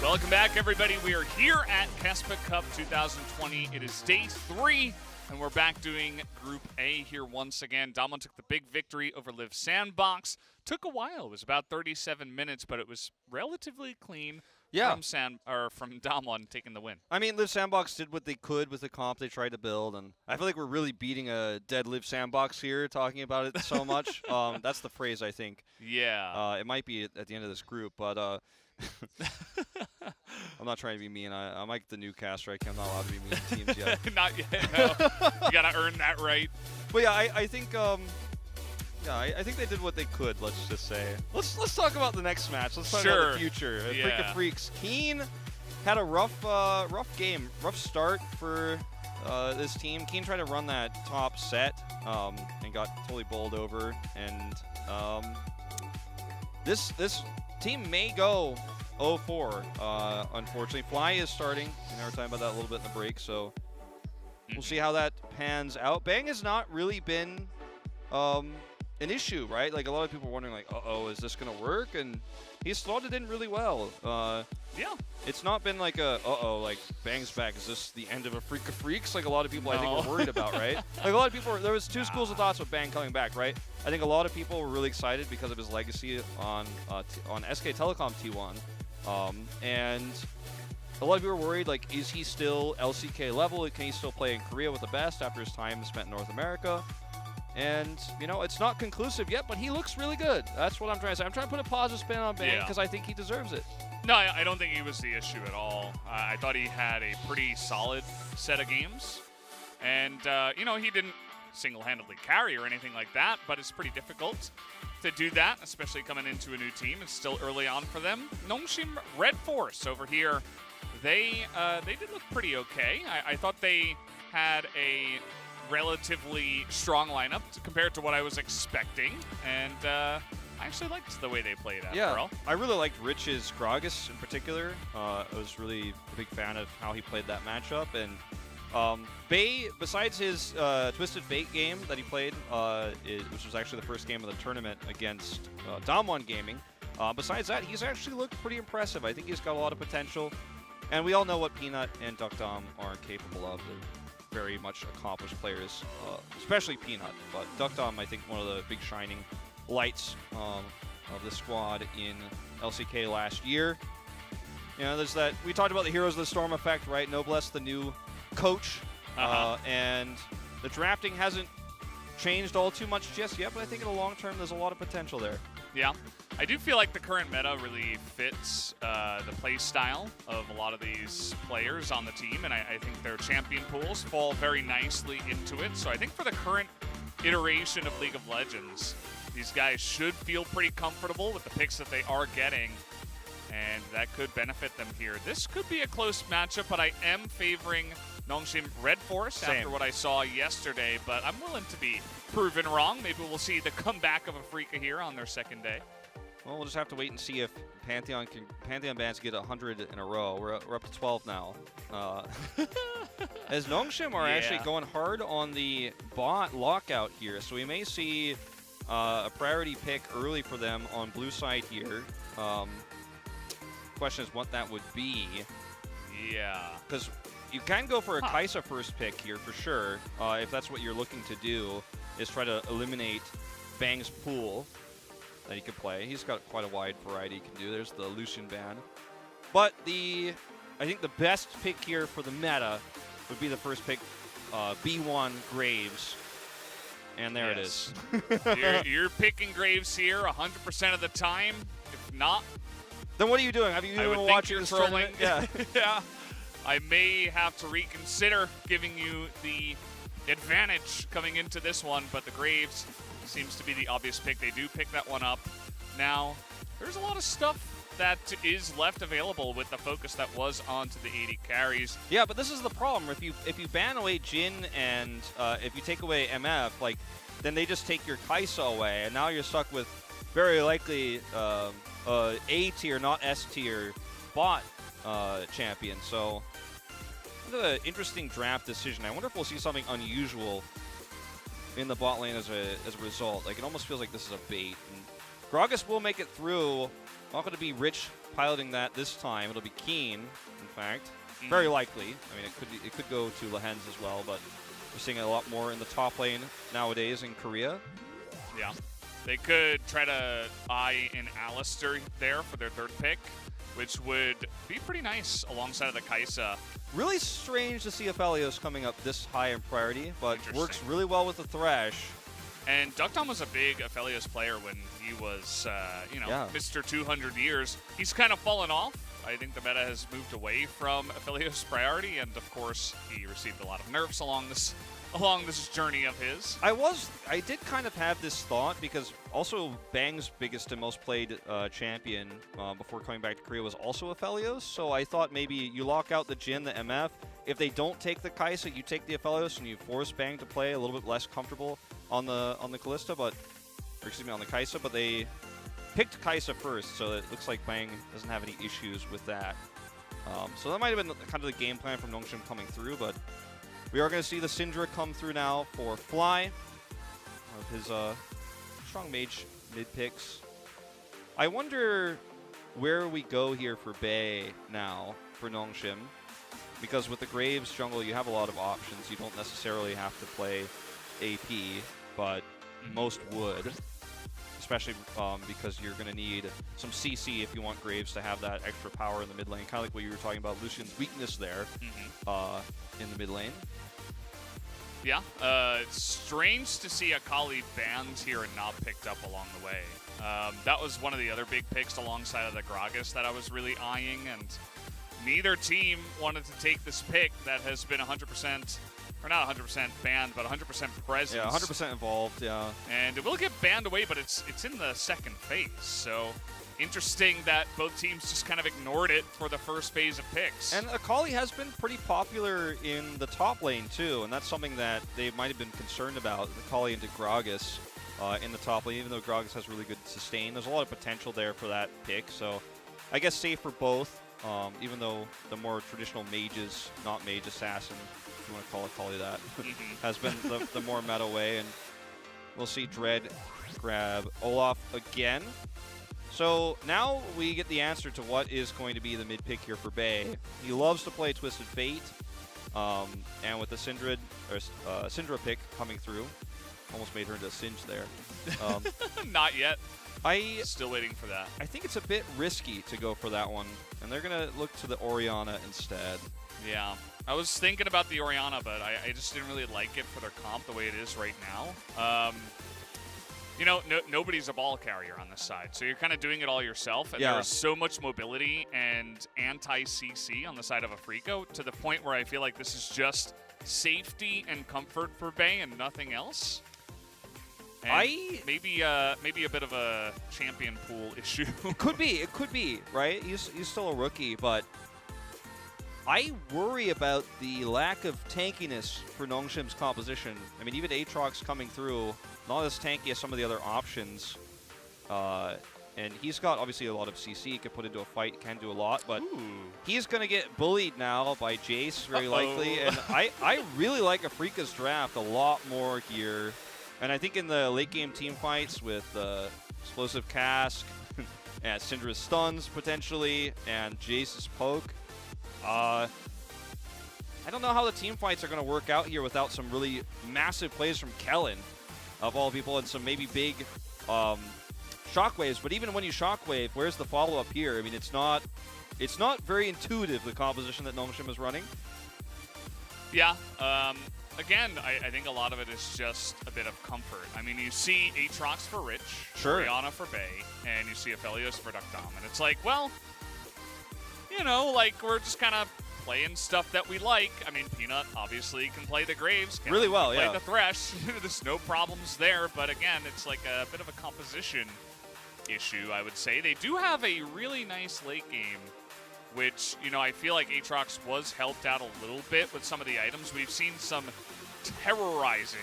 Welcome back, everybody. We are here at KeSPA Cup 2020. It is day 3, and we're back doing Group A here once again. Damwon took the big victory over Live Sandbox. Took a while. It was about 37 minutes, but it was relatively clean from Damwon taking the win. I mean, Live Sandbox did what they could with the comp they tried to build, and I feel like we're really beating a dead Live Sandbox here, talking about it so much. That's the phrase, I think. Yeah. It might be at the end of this group, but I'm not trying to be mean. I'm like the new caster. I'm not allowed to be mean to teams yet. Not yet, no. You got to earn that right. But yeah, I think I think they did what they could, let's just say. Let's talk about the next match. Let's talk about the future. Afreeca Freaks. Keen had a rough start for this team. Keen tried to run that top set and got totally bowled over. And this team may go 0-4, unfortunately. Fly is starting. We were talking about that a little bit in the break, so we'll see how that pans out. Bang has not really been an issue, right? Like, a lot of people are wondering, like, uh-oh, is this going to work? And he slotted in really well. Yeah. It's not been like a, uh-oh, like, Bang's back. Is this the end of Afreeca Freaks? Like, a lot of people, I think, were worried about, right? Like, a lot of people, there was two schools of thoughts with Bang coming back, right? I think a lot of people were really excited because of his legacy on SK Telecom T1. And a lot of people were worried, like, is he still LCK level? Can he still play in Korea with the best after his time spent in North America? And, you know, it's not conclusive yet, but he looks really good. That's what I'm trying to say. I'm trying to put a positive spin on Bang because I think he deserves it. No, I don't think he was the issue at all. I thought he had a pretty solid set of games. And, you know, he didn't single-handedly carry or anything like that, but it's pretty difficult to do that, especially coming into a new team. It's still early on for them. NONGSHIM Red Force over here, they did look pretty okay. I thought they had a relatively strong lineup compared to what I was expecting, and I actually liked the way they played after all. I really liked Rich's Gragas in particular. I was really a big fan of how he played that matchup, and Bay, besides his Twisted Fate game that he played, which was actually the first game of the tournament against Damwon Gaming, besides that, he's actually looked pretty impressive. I think he's got a lot of potential, and we all know what Peanut and DuckDom are capable of. They're very much accomplished players, especially Peanut, but DuckDom, I think, one of the big shining lights of the squad in LCK last year. You know, there's that, we talked about the Heroes of the Storm effect, right? Noblesse, the new coach, and the drafting hasn't changed all too much just yet, but I think in the long term there's a lot of potential there. Yeah, I do feel like the current meta really fits the play style of a lot of these players on the team, and I think their champion pools fall very nicely into it. So I think for the current iteration of League of Legends, these guys should feel pretty comfortable with the picks that they are getting, and that could benefit them here. This could be a close matchup, but I am favoring NONGSHIM Red Force after what I saw yesterday, but I'm willing to be proven wrong. Maybe we'll see the comeback of Afreeca here on their second day. Well, we'll just have to wait and see if Pantheon bans get 100 in a row. We're up to 12 now. As NONGSHIM are actually going hard on the bot lockout here, so we may see a priority pick early for them on blue side here. Question is what that would be. Yeah. Because you can go for a KeSPA first pick here for sure, if that's what you're looking to do, is try to eliminate Bang's pool that he could play. He's got quite a wide variety he can do. There's the Lucian ban. But I think the best pick here for the meta would be the first pick, B1 Graves. And there it is. you're picking Graves here 100% of the time. If not, then what are you doing? Have you been watching this tournament? Yeah. Yeah. I may have to reconsider giving you the advantage coming into this one, but the Graves seems to be the obvious pick. They do pick that one up. Now, there's a lot of stuff that is left available with the focus that was onto the 80 carries. Yeah, but this is the problem. If you ban away Jin and if you take away MF, like, then they just take your KeSPA away, and now you're stuck with very likely A tier, not S tier bot champion. So an interesting draft decision. I wonder if we'll see something unusual in the bot lane as a result. Like, it almost feels like this is a bait. And Gragas will make it through Not going to be Rich piloting that this time. It'll be Keen, in fact. Very likely. I mean, it could go to Lehens as well, but we're seeing it a lot more in the top lane nowadays in Korea. Yeah. They could try to eye in Alistair there for their third pick, which would be pretty nice alongside of the KeSPA. Really strange to see Aphelios coming up this high in priority, but works really well with the Thresh. And Duckdom was a big Aphelios player when he was, Mr. 200 years. He's kind of fallen off. I think the meta has moved away from Aphelios' priority, and of course, he received a lot of nerfs along this journey of his. I did kind of have this thought because also Bang's biggest and most played champion before coming back to Korea was also Aphelios. So I thought maybe you lock out the Jhin, the MF. If they don't take the KeSPA, you take the Aphelios and you force Bang to play a little bit less comfortable on the Kalista, on the KeSPA. But they picked KeSPA first, so it looks like Bang doesn't have any issues with that. So that might have been kind of the game plan from NONGSHIM coming through, but we are going to see the Syndra come through now for Fly, of his strong mage mid picks. I wonder where we go here for Bay now for NONGSHIM, because with the Graves jungle you have a lot of options. You don't necessarily have to play AP, but most would, especially because you're going to need some CC if you want Graves to have that extra power in the mid lane, kind of like what you were talking about, Lucian's weakness there in the mid lane. Yeah, it's strange to see Akali banned here and not picked up along the way. That was one of the other big picks alongside of the Gragas that I was really eyeing, and neither team wanted to take this pick that has been 100%, or not 100% banned, but 100% presence. Yeah, 100% involved, yeah. And it will get banned away, but it's in the second phase, so interesting that both teams just kind of ignored it for the first phase of picks. And Akali has been pretty popular in the top lane too, and that's something that they might have been concerned about, Akali into Gragas in the top lane, even though Gragas has really good sustain. There's a lot of potential there for that pick, so I guess safe for both, even though the more traditional mages, not mage assassin, if you want to call Akali that, has been the more meta way, and we'll see Dread grab Olaf again. So now we get the answer to what is going to be the mid pick here for Bay. He loves to play Twisted Fate, and with the Syndra pick coming through, almost made her into a Singe there. Not yet. I still waiting for that. I think it's a bit risky to go for that one, and they're gonna look to the Orianna instead. Yeah, I was thinking about the Orianna, but I just didn't really like it for their comp the way it is right now. Nobody's a ball carrier on this side, so you're kind of doing it all yourself, and there is so much mobility and anti-CC on the side of Afreeca to the point where I feel like this is just safety and comfort for Bay and nothing else. And maybe a bit of a champion pool issue. It could be, right? He's still a rookie, but I worry about the lack of tankiness for NONGSHIM's composition. I mean, even Aatrox coming through, not as tanky as some of the other options. And he's got, obviously, a lot of CC he can put into a fight, can do a lot, but he's going to get bullied now by Jace, very likely. And I really like Afreeca's draft a lot more here. And I think in the late-game team fights with Explosive Cask, and Syndra's stuns, potentially, and Jace's poke, I don't know how the team fights are going to work out here without some really massive plays from Kellen, of all people, and some maybe big shockwaves. But even when you shockwave, where's the follow-up here? I mean, it's not very intuitive, the composition that NONGSHIM is running. Yeah. Again, I think a lot of it is just a bit of comfort. I mean, you see Aatrox for Rich, Orianna for Bay, and you see Aphelios for Duckdom. And it's like, well, we're just kind of playing stuff that we like. I mean, Peanut obviously can play the Graves. Really well, play the Thresh. There's no problems there. But again, it's like a bit of a composition issue, I would say. They do have a really nice late game, which, I feel like Aatrox was helped out a little bit with some of the items. We've seen some terrorizing,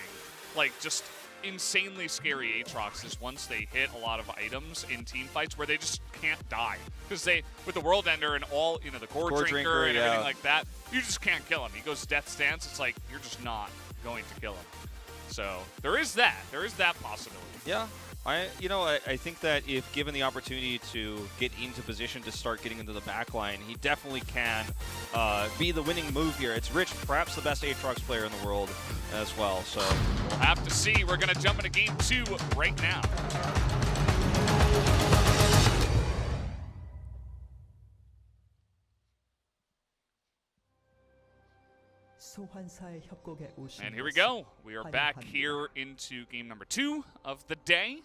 just insanely scary Aatroxes once they hit a lot of items in team fights where they just can't die. Because with the World Ender and all, the core drinker and everything like that, you just can't kill him. He goes Death Stance, it's like, you're just not going to kill him. So there is that. There is that possibility. Yeah. I think that if given the opportunity to get into position to start getting into the back line, he definitely can be the winning move here. It's Rich, perhaps the best Aatrox player in the world as well. So we'll have to see. We're going to jump into game 2 right now. And here we go. We are back here into game number 2 of the day.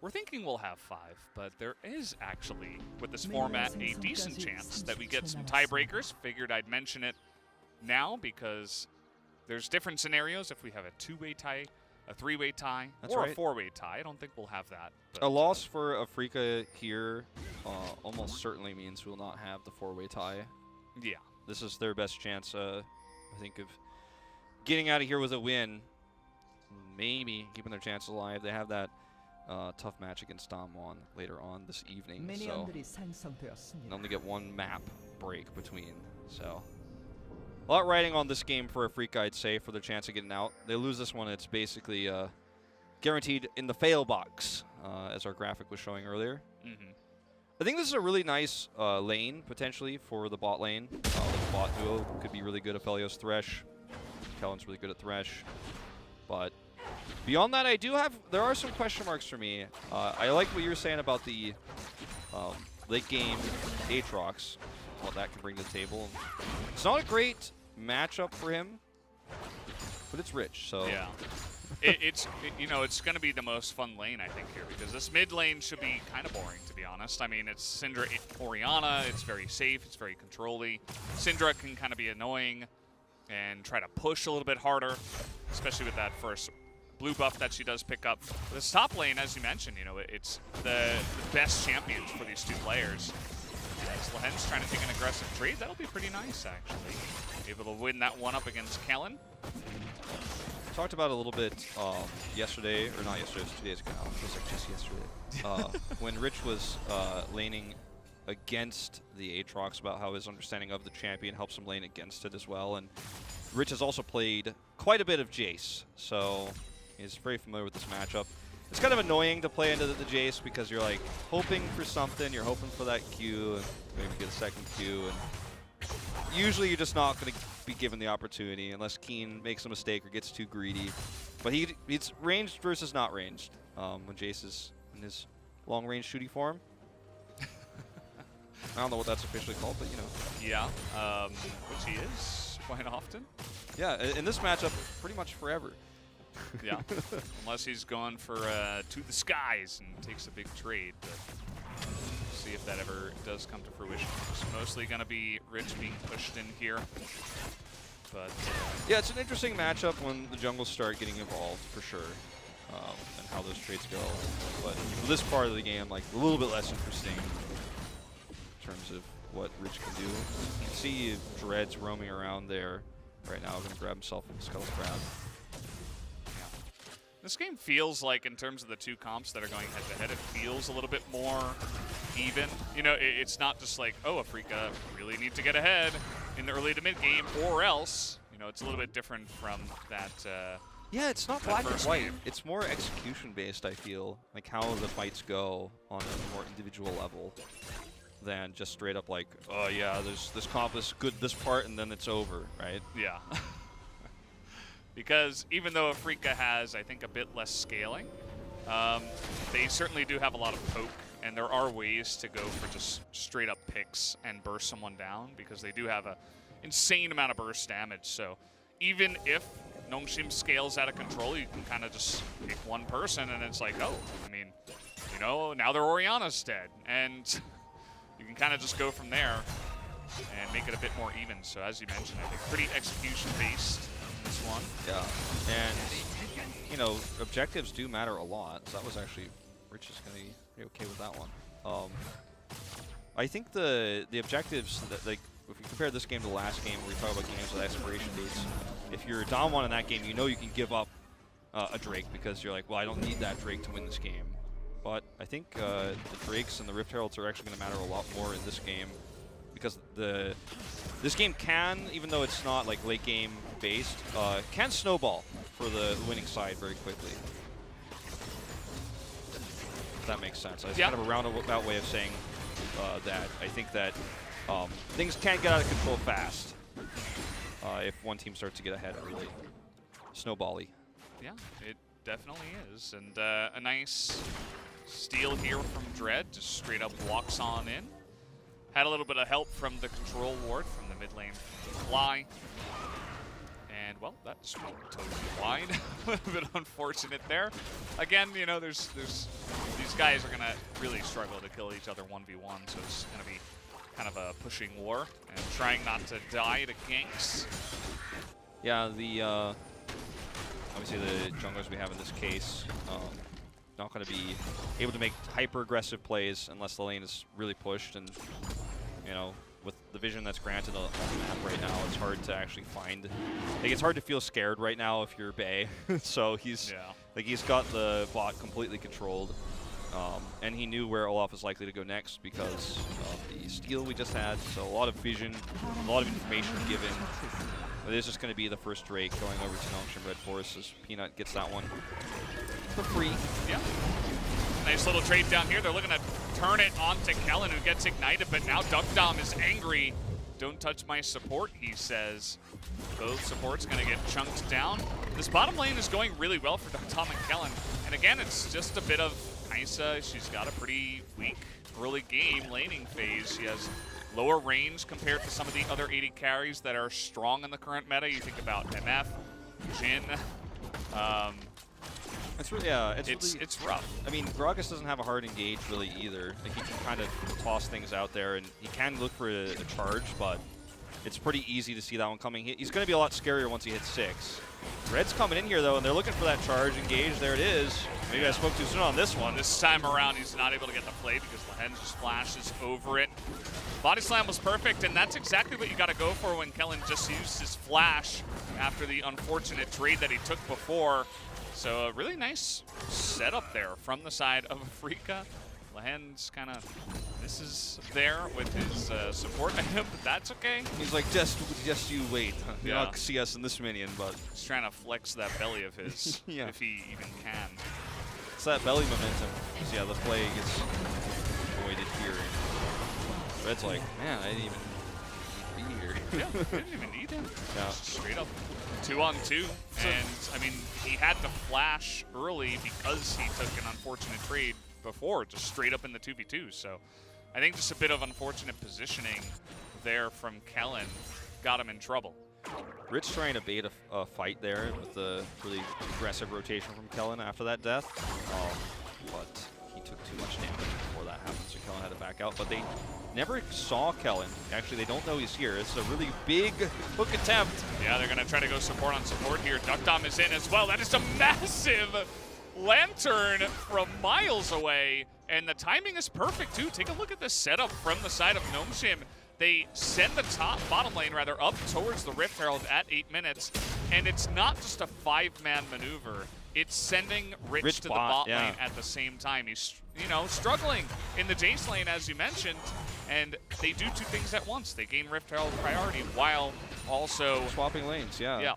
We're thinking we'll have 5, but there is actually, with this format, a decent chance that we get some tiebreakers. Figured I'd mention it now because there's different scenarios if we have a 2-way tie, a 3-way tie, or a 4-way tie. I don't think we'll have that. A loss for Afreeca here almost certainly means we'll not have the 4-way tie. Yeah. This is their best chance, I think, of getting out of here with a win. Maybe keeping their chances alive. They have that tough match against Damwon later on this evening, so they only get one map break between. So a lot riding on this game for Afreeca, I'd say, for their chance of getting out. They lose this one, it's basically guaranteed in the fail box, as our graphic was showing earlier. I think this is a really nice lane, potentially, for the bot lane. The bot duo could be really good at Aphelios Thresh. Kellen's really good at Thresh. But beyond that, there are some question marks for me. I like what you were saying about the late game Aatrox, what that can bring to the table. It's not a great matchup for him, but it's rich, so. Yeah. It's going to be the most fun lane, I think, here, because this mid lane should be kind of boring, to be honest. I mean, it's Syndra, Orianna, it's very safe, it's very control-y. Syndra can kind of be annoying and try to push a little bit harder, especially with that first blue buff that she does pick up. This top lane, as you mentioned, it's the best champions for these two players. As Lahen's trying to take an aggressive trade, that'll be pretty nice, actually. Able to win that one up against Kellen. Talked about it a little bit yesterday, or not yesterday, it was 2 days ago now. It was like just yesterday. When Rich was laning against the Aatrox, about how his understanding of the champion helps him lane against it as well. And Rich has also played quite a bit of Jace, so he's very familiar with this matchup. It's kind of annoying to play into the Jace because you're like hoping for something, you're hoping for that Q, and maybe get a second Q, and usually you're just not going to be given the opportunity unless Keen makes a mistake or gets too greedy. But it's ranged versus not ranged when Jace is in his long-range shooting form. I don't know what that's officially called, but Yeah, which he is quite often. Yeah, in this matchup, pretty much forever. Yeah, unless he's going for to the skies and takes a big trade. But we'll see if that ever does come to fruition. It's mostly going to be Rich being pushed in here. But yeah, it's an interesting matchup when the jungles start getting involved, for sure, and how those trades go. But for this part of the game, like a little bit less interesting in terms of what Rich can do. You can see Dread's roaming around there right now, going to grab himself a Skull Crab. This game feels like, in terms of the two comps that are going head-to-head, it feels a little bit more even. It's not just like, oh, Afreeca really need to get ahead in the early to mid-game, or else, it's a little bit different from that. Yeah, it's not black and white. It's more execution-based, I feel, like how the fights go on a more individual level than just straight up like, oh yeah, this comp is good this part, and then it's over, right? Yeah. Because even though Afreeca has, I think, a bit less scaling, they certainly do have a lot of poke, and there are ways to go for just straight-up picks and burst someone down, because they do have an insane amount of burst damage. So even if NONGSHIM scales out of control, you can kind of just pick one person, and it's like, oh, I mean, now their Orianna's dead, and you can kind of just go from there and make it a bit more even. So as you mentioned, I think pretty execution-based. This one. Yeah, and objectives do matter a lot. So that was actually Rich is gonna be okay with that one. I think the objectives that, like, if you compare this game to the last game where we talk about games with expiration dates, if you're down one in that game, you can give up a Drake because you're like, well, I don't need that Drake to win this game. But I think the Drakes and the Rift Heralds are actually going to matter a lot more in this game, because this game can, even though it's not like late game based, can snowball for the winning side very quickly. that makes sense. It's Yeah. kind of a roundabout way of saying that I think that things can't get out of control fast if one team starts to get ahead early. Snowbally. Yeah, it definitely is. And a nice steal here from Dread, just straight up walks on in. Had a little bit of help from the control ward from the mid lane Fly. And, well, that just went totally wide. A little bit unfortunate there. Again, you know, there's these guys are going to really struggle to kill each other 1v1, so it's going to be kind of a pushing war and trying not to die to ganks. Yeah, the obviously the junglers we have in this case not going to be able to make hyper-aggressive plays unless the lane is really pushed, and you know, with the vision that's granted on the map right now, it's hard to actually find. Like, it's hard to feel scared right now if you're Bay. So he's like he's got the bot completely controlled, and he knew where Olaf was likely to go next because of the steal we just had. So a lot of vision, a lot of information given. But it's just going to be the first Drake going over to NONGSHIM Red Forest as Peanut gets that one for free. Yeah. Nice little trade down here. They're looking to turn it onto Kellen, who gets ignited, but now Duckdom is angry. Don't touch my support, he says. Both supports going to get chunked down. This bottom lane is going really well for Duckdom and Kellen. And again, it's just a bit of KeSPA. She's got a pretty weak early game laning phase. She has lower range compared to some of the other AD carries that are strong in the current meta. You think about MF, Jhin. It's really, yeah, it's rough. I mean, Gragas doesn't have a hard engage really either. Like, he can kind of toss things out there, and he can look for a charge, but it's pretty easy to see that one coming. He's going to be a lot scarier once he hits 6. Red's coming in here, though, and they're looking for that charge engage. There it is. Maybe I spoke too soon on this one. This time around, he's not able to get the play because Lehen just flashes over it. Body slam was perfect, and that's exactly what you got to go for when Kellen just used his flash after the unfortunate trade that he took before. So a really nice setup there from the side of Afreeca. Lehen's kind of misses there with his support item, but that's okay. He's like, just you wait. You're not gonna see us in this minion, but he's trying to flex that belly of his, if he even can. It's that belly momentum. So yeah, the play gets avoided here. Red's like, man, I didn't even be here. Yeah, didn't even need him. Yeah. Straight up 2-on-2, and I mean, he had to flash early because he took an unfortunate trade before, just straight up in the 2v2. So I think just a bit of unfortunate positioning there from Kellen got him in trouble. Rich trying to bait a fight there with the really aggressive rotation from Kellen after that death, but he took too much damage before that happened, so Kellen had to back out. But they never saw Kellen. Actually, they don't know he's here. It's a really big hook attempt. Yeah, they're going to try to go support on support here. Duckdom is in as well. That is a massive lantern from miles away, and the timing is perfect too. Take a look at the setup from the side of NONGSHIM. They send the bottom lane up towards the Rift Herald at 8 minutes, and it's not just a 5-man maneuver. It's sending Rich to the bot lane at the same time. He's, you know, struggling in the Jace lane, as you mentioned, and they do two things at once. They gain Rift Herald priority while also swapping lanes. Yeah.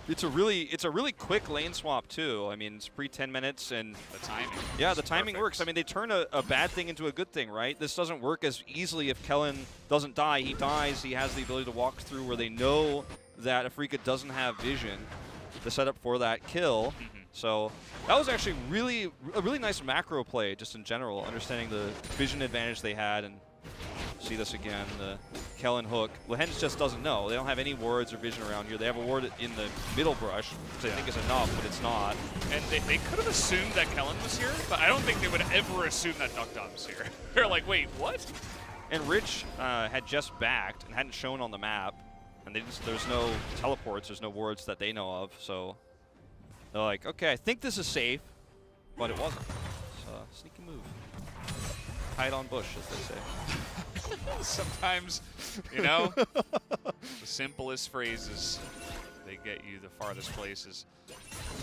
It's a really quick lane swap too. I mean, it's pre-10 minutes, and the timing. Yeah, the timing works. I mean, they turn a bad thing into a good thing, right? This doesn't work as easily if Kellen doesn't die. He dies. He has the ability to walk through where they know that Afreeca doesn't have vision to set up for that kill. So that was actually a really nice macro play, just in general, understanding the vision advantage they had. And see this again, the Kellen hook. Lehen just doesn't know. They don't have any wards or vision around here. They have a ward in the middle brush, which I think is enough, but it's not. And they could have assumed that Kellen was here, but I don't think they would ever assume that Duckdom's here. They're like, wait, what? And Rich had just backed and hadn't shown on the map, and there's no teleports, there's no wards that they know of, so they're like, okay, I think this is safe, but it wasn't. So, sneaky move. Hide on bush, as they say. Sometimes, you know, the simplest phrases, they get you the farthest places.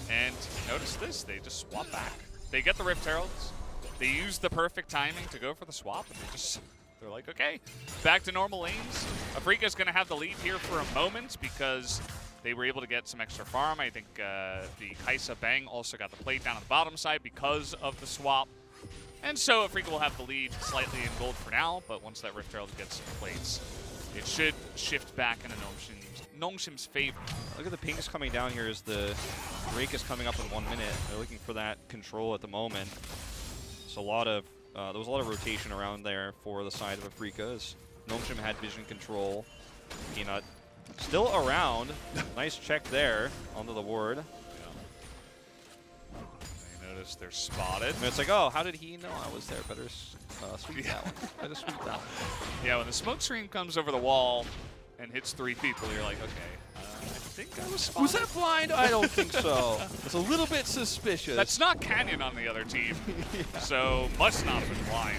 And notice this, they just swap back. They get the Rift Heralds, they use the perfect timing to go for the swap, and they're like, okay, back to normal lanes. Afreeca's going to have the lead here for a moment because they were able to get some extra farm. I think the KeSPA Bang also got the plate down on the bottom side because of the swap. And so Afreeca will have the lead slightly in gold for now, but once that Rift Herald gets in place, it should shift back into NONGSHIM's favor. Look at the pings coming down here as the break is coming up in 1 minute. They're looking for that control at the moment. It's a lot of there was a lot of rotation around there for the side of Afreeca as NONGSHIM had vision control. Peanut still around. Nice check there onto the ward. They're spotted. And it's like, oh, how did he know I was there? Better sweep that one. Better sweep that one. Yeah, when the smoke screen comes over the wall and hits 3 people, you're like, okay, I think I was spotted. Was that blind? I don't think so. It's a little bit suspicious. That's not Canyon on the other team, yeah. So must not have been blind.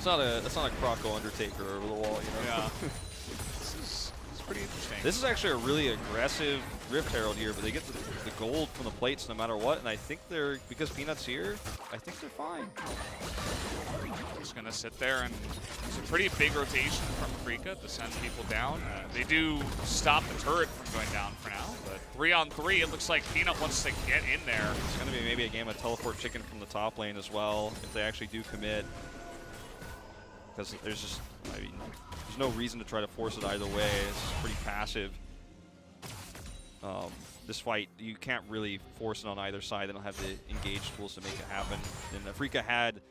That's not a Croco Undertaker over the wall, you know? Yeah. This is pretty interesting. This is actually a really aggressive Rift Herald here, but they get the gold from the plates no matter what, and I think they're, because Peanut's here, I think they're fine. Just going to sit there, and it's a pretty big rotation from Afreeca to send people down. They do stop the turret from going down for now, but 3-on-3, it looks like Peanut wants to get in there. It's going to be maybe a game of teleport chicken from the top lane as well, if they actually do commit. Because there's just, I mean, there's no reason to try to force it either way. It's pretty passive. This fight, you can't really force it on either side. They don't have the engage tools to make it happen. And Afreeca had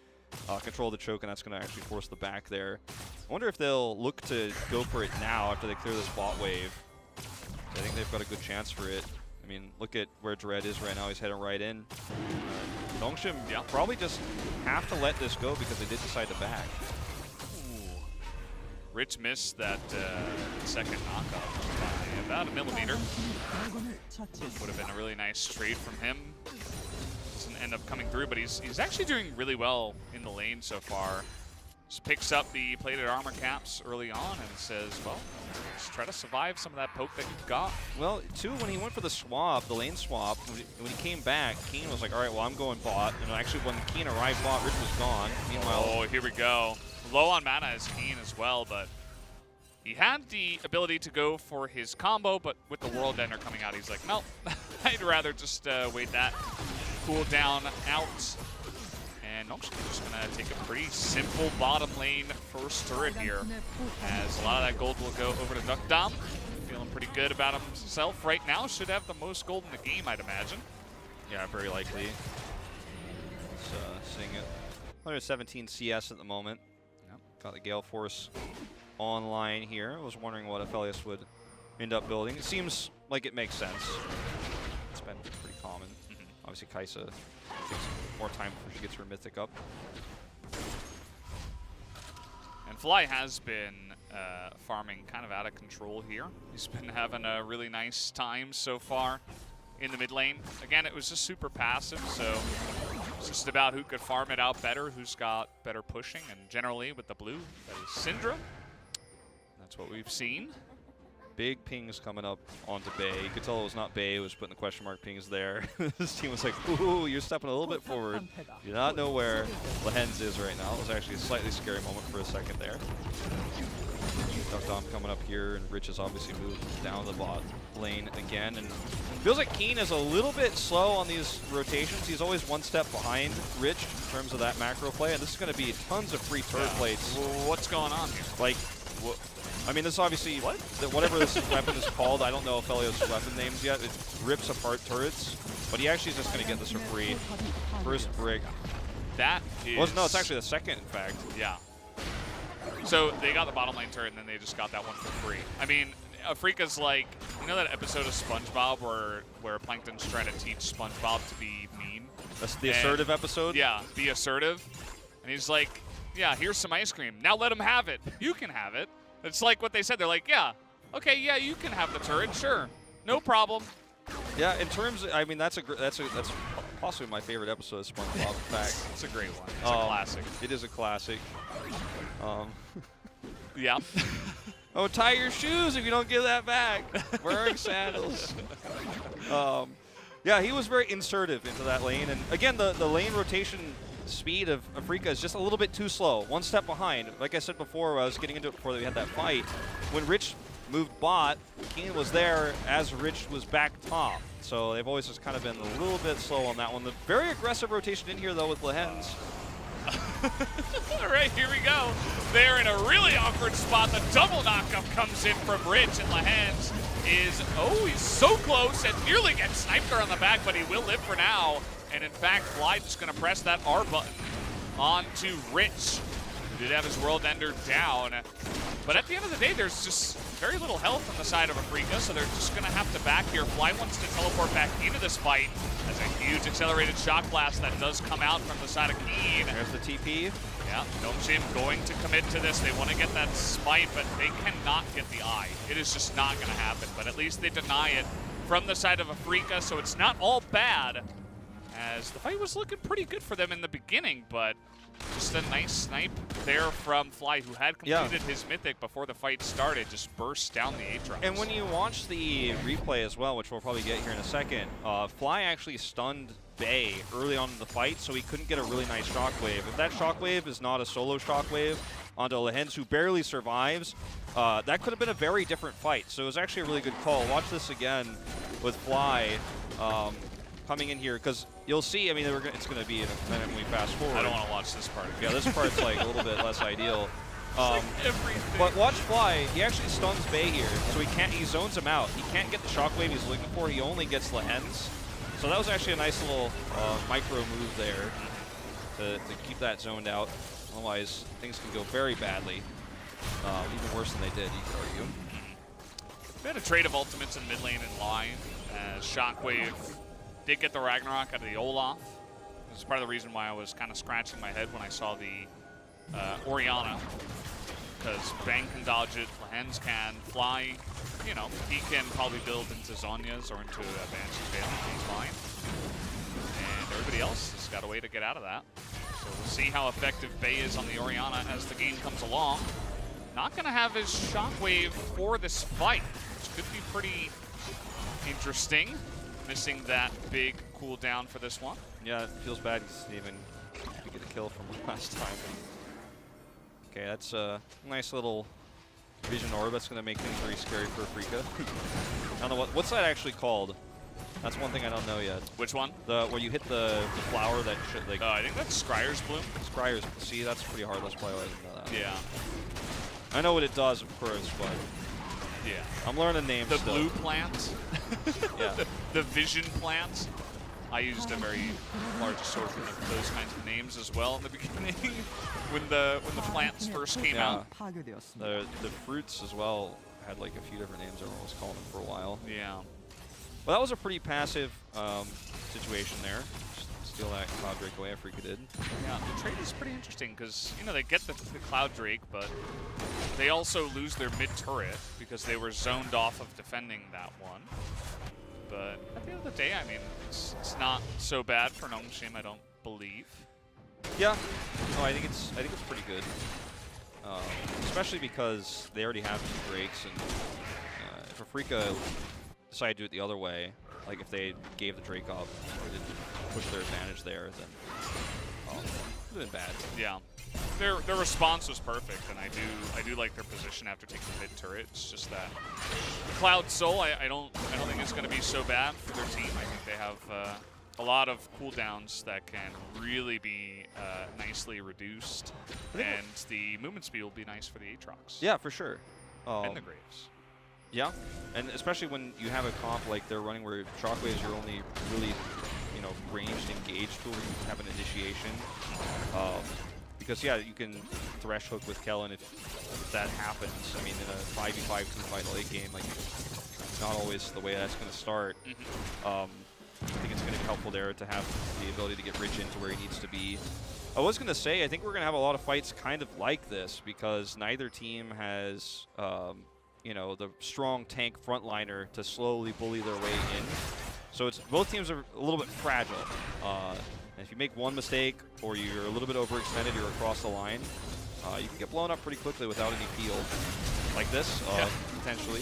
control of the choke, and that's going to actually force the back there. I wonder if they'll look to go for it now after they clear this bot wave. I think they've got a good chance for it. I mean, look at where Dread is right now. He's heading right in. NONGSHIM probably just have to let this go because they did decide to back. Rich missed that second knockoff by about 1 millimeter. Would have been a really nice trade from him. Doesn't end up coming through, but he's actually doing really well in the lane so far. Just picks up the plated armor caps early on and says, well, let's try to survive some of that poke that you've got. Well, too, when he went for the swap, the lane swap, when he came back, Keen was like, all right, well, I'm going bot. And actually, when Keen arrived bot, Rich was gone. Meanwhile, oh, here we go. Low on mana as Keen as well, but he had the ability to go for his combo, but with the World Ender coming out, he's like, no, I'd rather just wait that cool down out. And NONGSHIM just going to take a pretty simple bottom lane first turret here, as a lot of that gold will go over to Duckdom. Feeling pretty good about himself right now. Should have the most gold in the game, I'd imagine. yeah, very likely. Let's seeing it. 117 CS at the moment. Got the Gale Force online here. I was wondering what Aphelios would end up building. It seems like it makes sense. It's been pretty common. Obviously, Kaisa takes more time before she gets her Mythic up. And Fly has been farming kind of out of control here. He's been having a really nice time so far in the mid lane. Again, it was just super passive, so it's just about who could farm it out better, who's got better pushing, and generally with the blue, that is Syndra. That's what we've seen. Big pings coming up onto Bay. You could tell it was not Bay, it was putting the question mark pings there. This team was like, ooh, you're stepping a little bit forward. You do not know where Lehens is right now. It was actually a slightly scary moment for a second there. Duckdom coming up here, and Rich has obviously moved down the bot lane again. And feels like Keen is a little bit slow on these rotations. He's always one step behind Rich in terms of that macro play, and this is going to be tons of free turret plates. What's going on here? Like, I mean, this is obviously, whatever this weapon is called, I don't know Aphelios' weapon names yet. It rips apart turrets, but he actually is just going to get this for free. First brick. That is... Well, no, it's actually the second, in fact. Yeah. So they got the bottom lane turret, and then they just got that one for free. I mean, Afreeca's like, you know that episode of SpongeBob where Plankton's trying to teach SpongeBob to be mean? That's the assertive episode? Yeah, be assertive. And he's like, yeah, here's some ice cream. Now let him have it. You can have it. It's like what they said. They're like, yeah, okay, yeah, you can have the turret, sure, no problem. Yeah, in terms of, I mean, that's possibly my favorite episode of SpongeBob, in fact. It's a great one. It's a classic. It is a classic. Yeah. Oh, tie your shoes if you don't give that back. Wearing sandals. Yeah, he was very insertive into that lane. And again, the lane rotation speed of Afreeca is just a little bit too slow. One step behind. Like I said before, I was getting into it before we had that fight. When Rich moved bot, Keen was there as Rich was back top. So they've always just kind of been a little bit slow on that one. The very aggressive rotation in here, though, with Lehens. All right, here we go. They're in a really awkward spot. The double knockup comes in from Rich, and Lehens is, oh, he's so close and nearly gets sniped on the back, but he will live for now. And in fact, Fly just going to press that R button onto Rich, who did have his World Ender down. But at the end of the day, there's just very little health on the side of Afreeca, so they're just going to have to back here. Fly wants to teleport back into this fight. As a huge accelerated shock blast that does come out from the side of Keen. There's the TP. Yeah, NONGSHIM going to commit to this. They want to get that smite, but they cannot get the eye. It is just not going to happen, but at least they deny it from the side of Afreeca, so it's not all bad, as the fight was looking pretty good for them in the beginning, but just a nice snipe there from Fly, who had completed his mythic before the fight started, just burst down the Aatrox. And when you watch the replay as well, which we'll probably get here in a second, Fly actually stunned Bay early on in the fight, so he couldn't get a really nice shockwave. If that shockwave is not a solo shockwave onto Lehens, who barely survives, that could have been a very different fight. So it was actually a really good call. Watch this again with Fly coming in here, because you'll see, I mean, it's going to be in a minute when we fast forward. I don't want to watch this part. Yeah, this part's like a little bit less ideal. Like everything. But watch Fly, he actually stuns Bay here, so he zones him out. He can't get the shockwave he's looking for, he only gets Lehens. So that was actually a nice little micro move there to keep that zoned out. Otherwise, things can go very badly, even worse than they did, you could argue. We had a trade of ultimates in mid lane and line, as Shockwave did get the Ragnarok out of the Olaf. This is part of the reason why I was kind of scratching my head when I saw the Orianna, because Bang can dodge it, Lehens can, Fly, you know, he can probably build into Zhonya's or into Banshee's Veiling, he's fine. And everybody else has got a way to get out of that. So we'll see how effective Bay is on the Orianna as the game comes along. Not going to have his Shockwave for this fight, which could be pretty interesting. Missing that big cooldown for this one. Yeah, it feels bad because he didn't even get a kill from last time. Okay, that's a nice little vision orb. That's going to make things very scary for Afreeca. I don't know what's that actually called. That's one thing I don't know yet. Which one? Where you hit the flower that should like. I think that's Scryer's Bloom. Scryer's. See, that's pretty hard. That's probably why I didn't know that. Yeah. I know what it does, of course, but yeah, I'm learning names. The still. blue plant. Yeah. The vision plant. I used a very large assortment of those kinds of names as well in the beginning when the plants first came out. The fruits as well had like a few different names. Everyone was calling them for a while. Yeah. Well, that was a pretty passive situation there. Steal that Cloud Drake away, Afreeca did. Yeah, the trade is pretty interesting because, you know, they get the Cloud Drake, but they also lose their mid turret because they were zoned off of defending that one. But at the end of the day, I mean, it's not so bad for NONGSHIM, I don't believe. Yeah, no, I think it's pretty good, especially because they already have 2 Drakes, and if Afreeca decided to do it the other way, like if they gave the Drake up or didn't push their advantage there, then it would have been bad. Yeah. Their response was perfect, and I do like their position after taking the mid turret. It's just that the Cloud Soul, I don't think it's going to be so bad for their team. I think they have a lot of cooldowns that can really be nicely reduced, and the movement speed will be nice for the Aatrox. Yeah, for sure. And the Graves. Yeah, and especially when you have a comp like they're running where Shockwave is your only really, you know, ranged engaged tool where you have an initiation. Because yeah, you can thresh hook with Kellen if that happens. I mean, in a 5v5 teamfight late game, like not always the way that's going to start. I think it's going to be helpful there to have the ability to get Rich into where he needs to be. I was going to say, I think we're going to have a lot of fights kind of like this because neither team has, you know, the strong tank frontliner to slowly bully their way in. So it's both teams are a little bit fragile. And if you make one mistake or you're a little bit overextended, you're across the line, you can get blown up pretty quickly without any peel. Like this, potentially.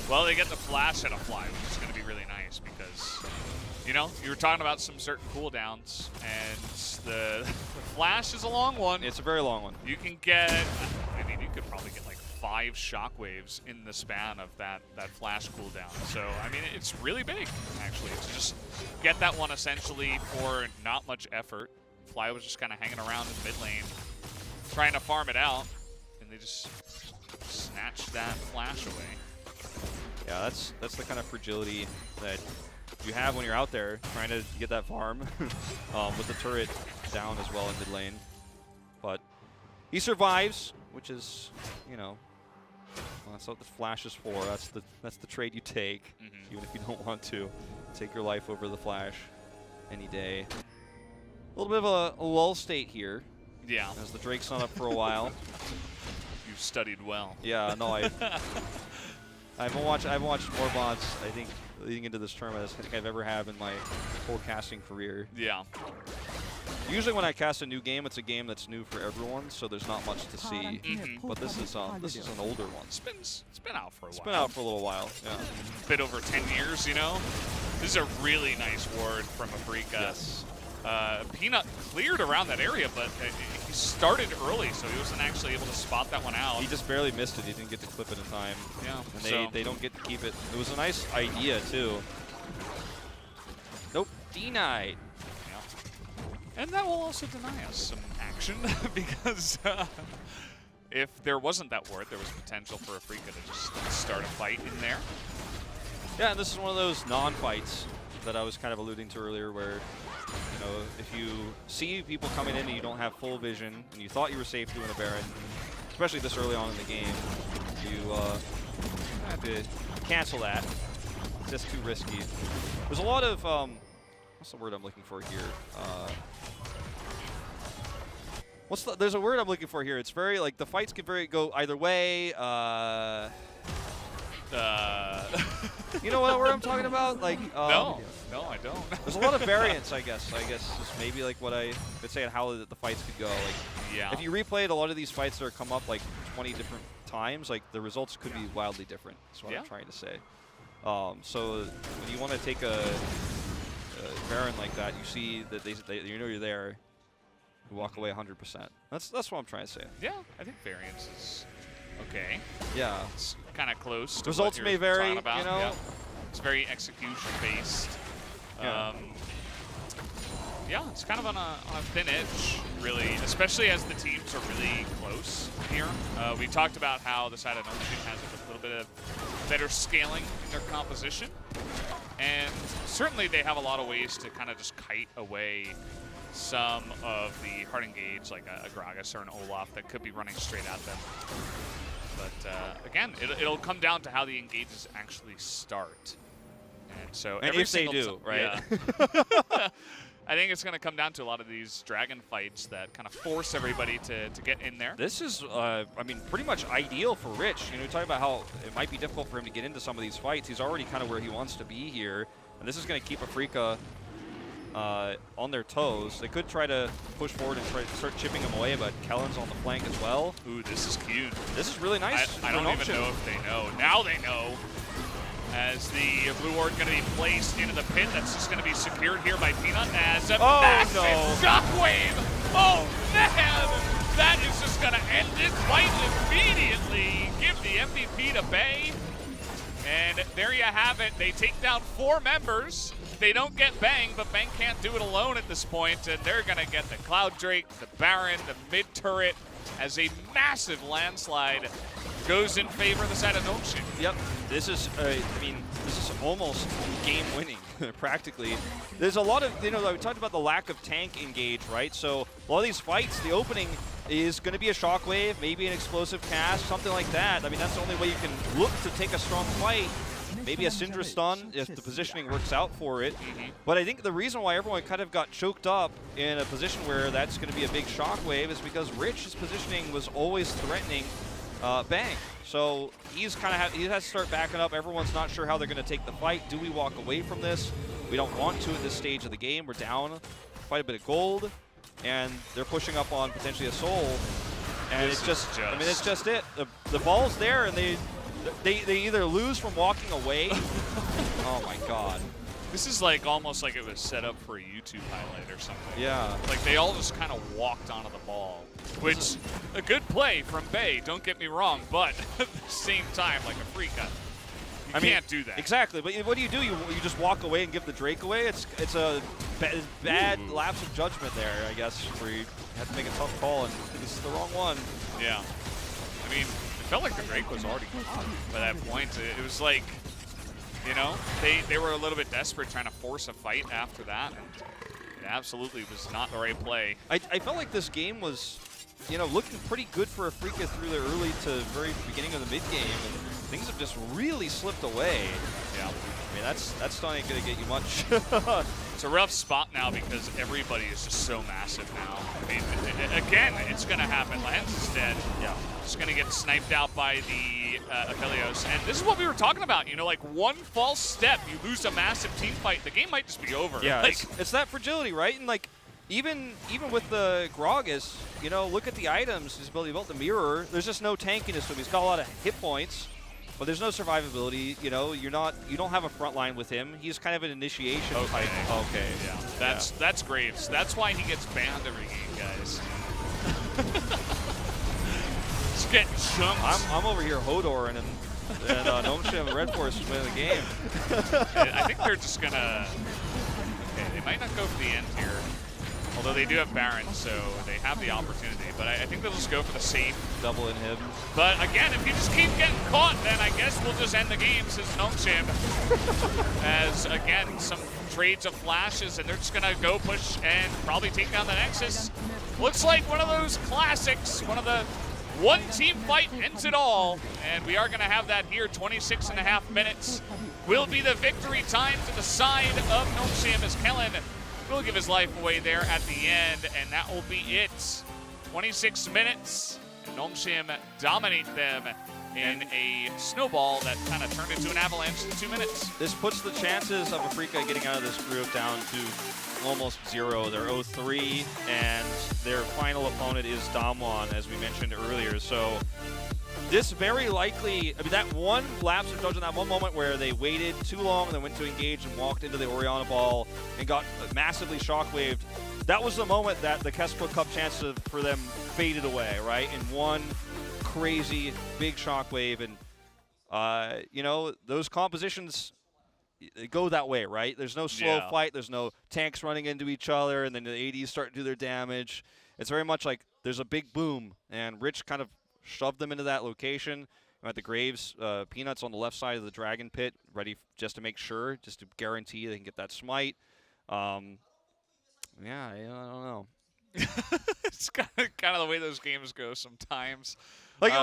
Well, they get the flash at a Fly, which is going to be really nice because, you know, you were talking about some certain cooldowns, and the flash is a long one. It's a very long one. You can get, I mean, you could probably get like 5 shockwaves in the span of that flash cooldown. So, I mean, it's really big, actually, to just get that one essentially for not much effort Fly was just kind of hanging around in mid lane, trying to farm it out, and they just snatched that flash away. Yeah, that's the kind of fragility that you have when you're out there trying to get that farm with the turret down as well in mid lane. But he survives, which is, you know, well, that's what the flash is for. That's the trade you take, even if you don't want to. Take your life over the flash any day. A little bit of a lull state here. Yeah. As the Drake's not up for a while. You studied well. Yeah, no, I haven't watched more VODs, I think, leading into this tournament as I think I've ever have in my whole casting career. Yeah. Usually when I cast a new game, it's a game that's new for everyone, so there's not much to see. But this is an older one. It's been out for a while. It's been out for a little while. Yeah. A bit over 10 years, you know. This is a really nice ward from Afreeca. Yes. Peanut cleared around that area, but he started early, so he wasn't actually able to spot that one out. He just barely missed it. He didn't get to clip it in time. Yeah. And they don't get to keep it. It was a nice idea, too. Nope. Denied. And that will also deny us some action because if there wasn't that ward, there was potential for Afreeca to just start a fight in there. Yeah, and this is one of those non-fights that I was kind of alluding to earlier where, you know, if you see people coming in and you don't have full vision and you thought you were safe doing a Baron, especially this early on in the game, you have to cancel that. It's just too risky. There's a lot of, what's the word I'm looking for here? There's a word I'm looking for here. It's very, like, the fights can go either way. You know what word I'm talking about? Like, no, I don't. There's a lot of variance, I guess. I guess is maybe like what I could say on how the fights could go. Like, yeah. If you replayed a lot of these fights that are come up like 20 different times, like the results could be wildly different. That's what I'm trying to say. So when you want to take a Baron like that, you see that you know you're there. You walk away 100%. That's what I'm trying to say. Yeah, I think variance is okay. Yeah. It's kind of close to results what may you're vary, talking about. you know. Yeah. It's very execution based. Yeah. Yeah, it's kind of on a thin edge, really, especially as the teams are really close here. We talked about how the side of NONGSHIM has a little bit of better scaling in their composition. And certainly they have a lot of ways to kind of just kite away some of the hard engage, like a Gragas or an Olaf that could be running straight at them. But again, it'll come down to how the engages actually start. And so every if they do, right? Yeah. I think it's going to come down to a lot of these dragon fights that kind of force everybody to get in there. This is, I mean, pretty much ideal for Rich. You know, we talk about how it might be difficult for him to get into some of these fights. He's already kind of where he wants to be here. And this is going to keep Afreeca on their toes. They could try to push forward and try to start chipping him away, but Kellen's on the flank as well. Ooh, this is cute. This is really nice. I don't even know if they know. Now they know. As the blue ward going to be placed into the pit, that's just going to be secured here by Peanut as a massive shockwave. Oh man, that is just going to end it quite immediately. Give the MVP to Bay. And there you have it. They take down 4 members. They don't get Bang, but Bang can't do it alone at this point, and they're going to get the Cloud Drake, the Baron, the mid turret, as a massive landslide goes in favor of the side of NONGSHIM. Yep, this is, I mean, this is almost game-winning, practically. There's a lot of, you know, we talked about the lack of tank engage, right? So a lot of these fights, the opening is going to be a shockwave, maybe an explosive cast, something like that. I mean, that's the only way you can look to take a strong fight. Maybe a Syndra stun if the positioning works out for it. But I think the reason why everyone kind of got choked up in a position where that's going to be a big shockwave is because Rich's positioning was always threatening Bang. So he's kind of he has to start backing up. Everyone's not sure how they're going to take the fight. Do we walk away from this? We don't want to at this stage of the game. We're down quite a bit of gold, and they're pushing up on potentially a soul. And it's just, I mean, it's just it. The ball's there, and they either lose from walking away. Oh my God. This is like almost like it was set up for a YouTube highlight or something. Yeah. Like they all just kind of walked onto the ball, which a good play from Bay, don't get me wrong, but at the same time, like Afreeca, you can't do that. Exactly, but what do? You just walk away and give the Drake away? It's a bad lapse of judgment there, I guess, where you had to make a tough call, and this is the wrong one. Yeah. I mean, it felt like the Drake was already gone by that point. It was like, you know, they were a little bit desperate trying to force a fight after that. And it absolutely was not the right play. I felt like this game was, you know, looking pretty good for Afreeca through the early to very beginning of the mid game, and things have just really slipped away. Yeah. I mean, that's not going to get you much. It's a rough spot now because everybody is just so massive now. I mean, again, it's going to happen. Lance is dead. Yeah. Just going to get sniped out by the Aphelios. And this is what we were talking about. You know, like one false step, you lose a massive team fight. The game might just be over. Yeah, like, it's that fragility, right? And like, even with the Gragas, you know, look at the items. His ability to build the mirror. There's just no tankiness to him. He's got a lot of hit points, but there's no survivability. You know, you don't have a front line with him. He's kind of an initiation type. Okay. Yeah. That's Graves. That's why he gets banned every game, guys. Just get jumped. I'm over here Hodor and NONGSHIM and Red Force is winning the game. I think they're just gonna. Okay, they might not go for the end here. Although they do have Baron, so they have the opportunity. But I think they'll just go for the safe. Double inhib. But again, if you just keep getting caught, then I guess we'll just end the game since NONGSHIM as, again, some trades of flashes, and they're just going to go push and probably take down the Nexus. Looks like one of those classics, one of the one team fight ends it all. And we are going to have that here, 26.5 minutes. Will be the victory time to the side of NONGSHIM as Kellen will give his life away there at the end, and that will be it. 26 minutes, and NONGSHIM dominate them in a snowball that kind of turned into an avalanche in 2 minutes. This puts the chances of Afreeca getting out of this group down to almost 0. They're 0-3, and their final opponent is Damwon, as we mentioned earlier. So this very likely, I mean, that one lapse of judgment, that one moment where they waited too long and then went to engage and walked into the Orianna ball and got massively shockwaved, that was the moment that the KeSPA Cup chances for them faded away, right? In one crazy big shockwave. And, you know, those compositions go that way, right? There's no slow fight. There's no tanks running into each other, and then the ADs start to do their damage. It's very much like there's a big boom, and Rich kind of shoved them into that location. At the Graves, Peanuts on the left side of the Dragon Pit, ready just to make sure, just to guarantee they can get that smite. Yeah, I don't know. It's kind of the way those games go sometimes. Like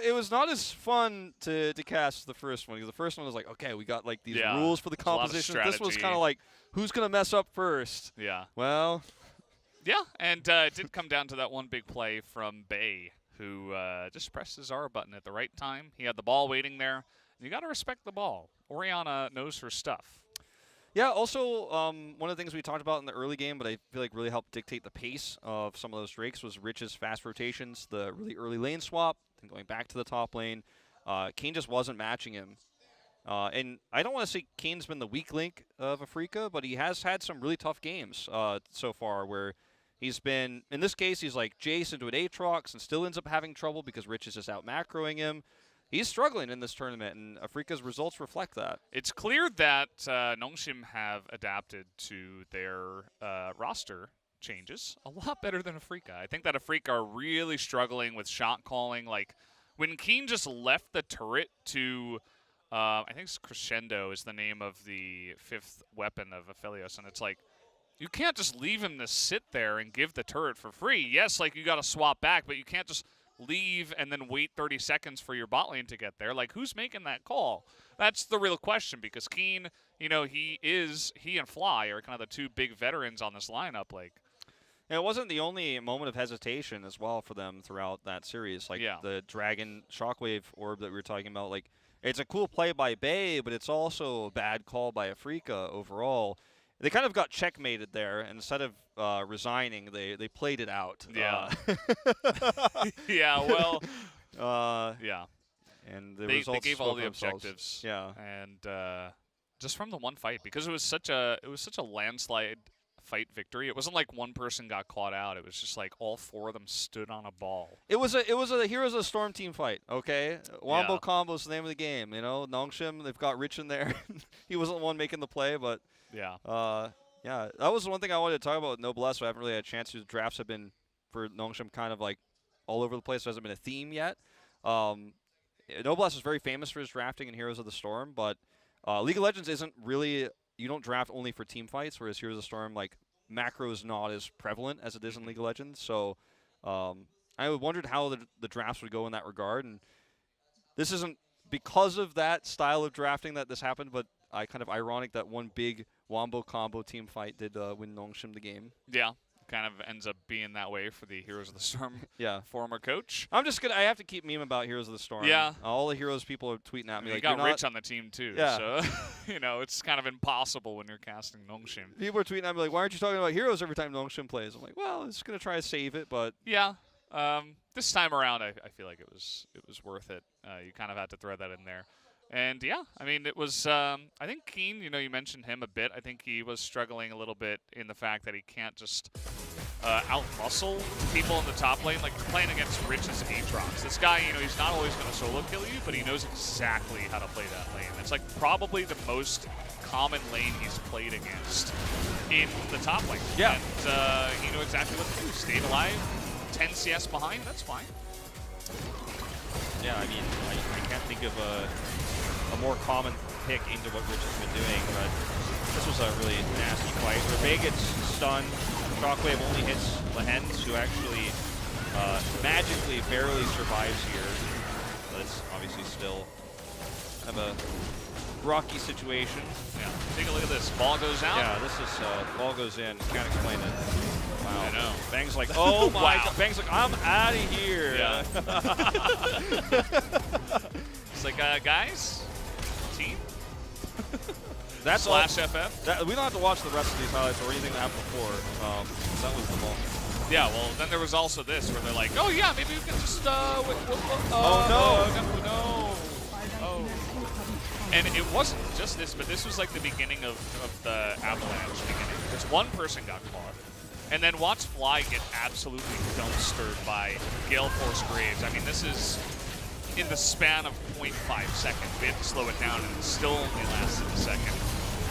it was not as fun to cast the first one, because the first one was like, okay, we got like these rules for the composition. This was kind of like, who's gonna mess up first? Yeah. Well. Yeah, and it did come down to that one big play from Bay, who just pressed his R button at the right time. He had the ball waiting there. And you got to respect the ball. Orianna knows her stuff. Yeah, also, one of the things we talked about in the early game, but I feel like really helped dictate the pace of some of those Drakes, was Rich's fast rotations, the really early lane swap, and going back to the top lane. Kane just wasn't matching him. And I don't want to say Kane's been the weak link of Afreeca, but he has had some really tough games so far where he's been, in this case, he's like Jace into an Aatrox and still ends up having trouble because Rich is just out macroing him. He's struggling in this tournament, and Afreeca's results reflect that. It's clear that NONGSHIM have adapted to their roster changes a lot better than Afreeca. I think that Afreeca are really struggling with shot calling. Like, when Keen just left the turret to, I think it's Crescendo is the name of the 5th weapon of Aphelios, and it's like, you can't just leave him to sit there and give the turret for free. Yes, like, you got to swap back, but you can't just leave and then wait 30 seconds for your bot lane to get there. Like, who's making that call? That's the real question, because Keen, you know, he and Fly are kind of the two big veterans on this lineup. Like, and it wasn't the only moment of hesitation as well for them throughout that series. Like, the Dragon Shockwave orb that we were talking about, like, it's a cool play by Bay, but it's also a bad call by Afreeca overall. They kind of got checkmated there, and instead of resigning, they played it out. Yeah. Yeah, well. Yeah. And the they results gave all the themselves. objectives. Yeah. And just from the one fight, because it was such a landslide fight victory. It wasn't like one person got caught out. It was just like all 4 of them stood on a ball. It was a Heroes of the Storm team fight, okay? Wombo combo is the name of the game, you know? NONGSHIM, they've got Rich in there. He wasn't the one making the play, but Yeah, that was one thing I wanted to talk about with Noblesse. I haven't really had a chance to. The drafts have been, for NONGSHIM, kind of like all over the place. There hasn't been a theme yet. Noblesse is very famous for his drafting in Heroes of the Storm, but League of Legends isn't really, you don't draft only for team fights, whereas Heroes of the Storm, like, macro is not as prevalent as it is in League of Legends. So I wondered how the drafts would go in that regard, and this isn't because of that style of drafting that this happened, but kind of ironic that one big Wombo combo team fight did win NONGSHIM the game. Yeah, kind of ends up being that way for the Heroes of the Storm former coach. I have to keep meme about Heroes of the Storm. Yeah. All the Heroes people are tweeting at me. You like, got Rich on the team too, so it's kind of impossible when you're casting NONGSHIM. People are tweeting at me like, why aren't you talking about Heroes every time NONGSHIM plays? I'm like, well, I'm just going to try to save it, but... Yeah. This time around, I feel like it was worth it. You kind of had to throw that in there. And, yeah, I mean, it was, I think Keen, you mentioned him a bit. I think he was struggling a little bit in the fact that he can't just out-muscle people in the top lane. Like, you're playing against Rich's Aatrox. This guy, he's not always going to solo kill you, but he knows exactly how to play that lane. It's, like, probably the most common lane he's played against in the top lane. Yeah. And he knew exactly what to do. Stayed alive, 10 CS behind, that's fine. Yeah, I mean, I can't think of a more common pick into what Rich has been doing, but this was a really nasty fight where Bay gets stunned. Shockwave only hits Lehens, who actually magically barely survives here. But it's obviously still kind of a rocky situation. Yeah, take a look at this. Ball goes out. Yeah, this is ball goes in. Can't explain it. Wow. I know. Bang's like, oh my Wow. God. Bang's like, I'm out of here. Yeah. It's like, guys, team. That's Slash FF. we don't have to watch the rest of these highlights or anything that happened before. That was the moment. Yeah, well, then there was also this where they're like, oh yeah, maybe we can just, no. Oh. And it wasn't just this, but this was like the beginning of the Avalanche beginning. Because one person got caught. And then watch Fly get absolutely dumpstered by Gale Force Graves. I mean, this is in the span of 0.5 seconds. We had to slow it down, and it still only lasted a second.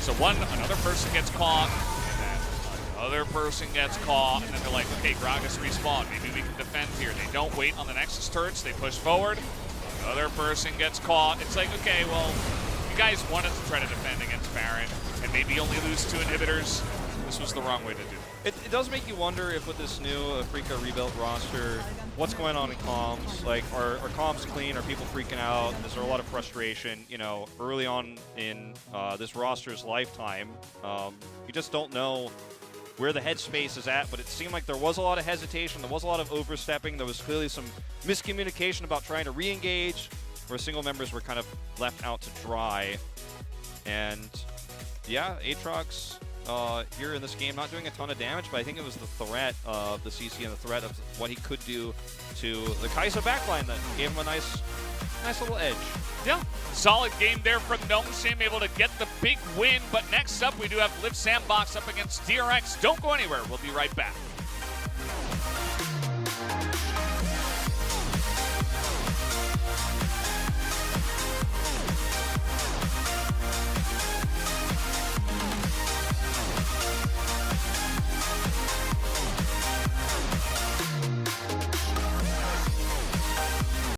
So another person gets caught, and then another person gets caught, and then they're like, okay, Gragas respawn. Maybe we can defend here. They don't wait on the Nexus turrets. They push forward. Another person gets caught. It's like, okay, well, you guys wanted to try to defend against Baron, and maybe only lose 2 inhibitors. This was the wrong way to do it. It does make you wonder if with this new Afreeca rebuilt roster, what's going on in comms? Like, are comms clean? Are people freaking out? Is there a lot of frustration? Early on in this roster's lifetime, you just don't know where the headspace is at, but it seemed like there was a lot of hesitation. There was a lot of overstepping. There was clearly some miscommunication about trying to re-engage, where single members were kind of left out to dry. And, yeah, Aatrox here in this game, not doing a ton of damage, but I think it was the threat of the CC and the threat of what he could do to the KeSPA backline that gave him a nice little edge. Yeah, solid game there from NONGSHIM, able to get the big win. But next up, we do have Live Sandbox up against DRX. Don't go anywhere. We'll be right back.